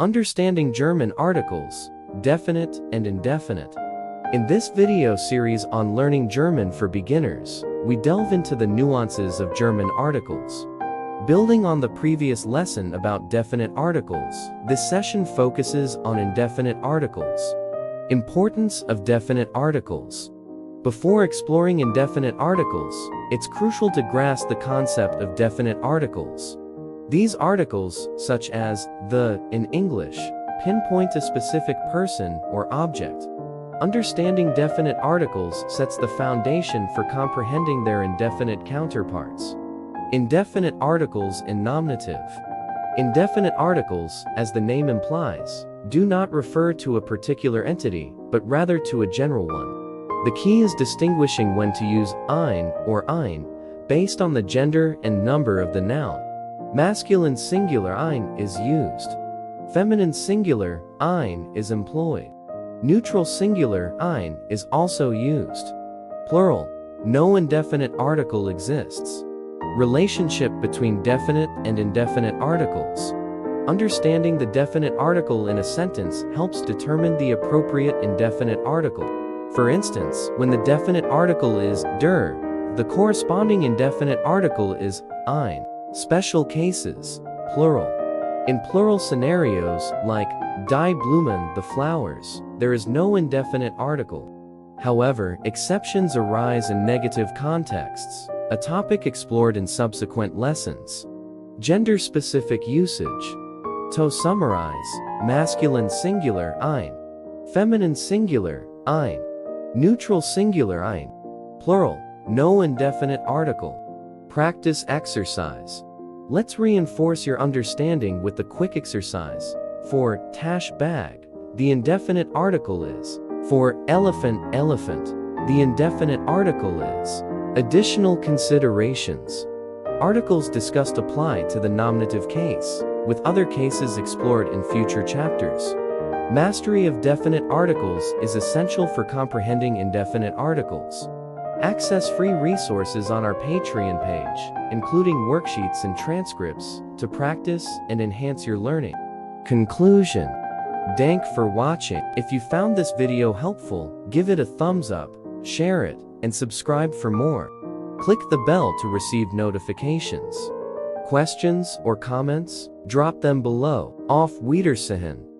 Understanding German articles, definite and indefinite. In this video series on learning German for beginners, we delve into the nuances of German articles. Building on the previous lesson about definite articles, this session focuses on indefinite articles. Importance of definite articles. Before exploring indefinite articles, it's crucial to grasp the concept of definite articles. These articles, such as the in English, pinpoint a specific person or object. Understanding definite articles sets the foundation for comprehending their indefinite counterparts. Indefinite articles in nominative. Indefinite articles, as the name implies, do not refer to a particular entity, but rather to a general one. The key is distinguishing when to use ein or ein, based on the gender and number of the noun. Masculine singular ein is used. Feminine singular ein is employed. Neutral singular ein is also used. Plural, no indefinite article exists. Relationship between definite and indefinite articles. Understanding the definite article in a sentence helps determine the appropriate indefinite article. For instance, when the definite article is der, the corresponding indefinite article is ein. Special cases, plural. In plural scenarios, like die Blumen, the flowers, there is no indefinite article. However, exceptions arise in negative contexts, a topic explored in subsequent lessons. Gender-specific usage. To summarize, masculine singular ein, feminine singular ein, neutral singular ein, plural, no indefinite article. Practice exercise. Let's reinforce your understanding with the quick exercise. For Tasch bag, the indefinite article is. For elephant elephant, the indefinite article is. Additional considerations. Articles discussed apply to the nominative case, with other cases explored in future chapters. Mastery of definite articles is essential for comprehending indefinite articles. Access free resources on our Patreon page, including worksheets and transcripts, to practice and enhance your learning. Conclusion. Dank for watching. If you found this video helpful, give it a thumbs up, share it, and subscribe for more. Click the bell to receive notifications. Questions or comments? Drop them below. Auf Wiedersehen.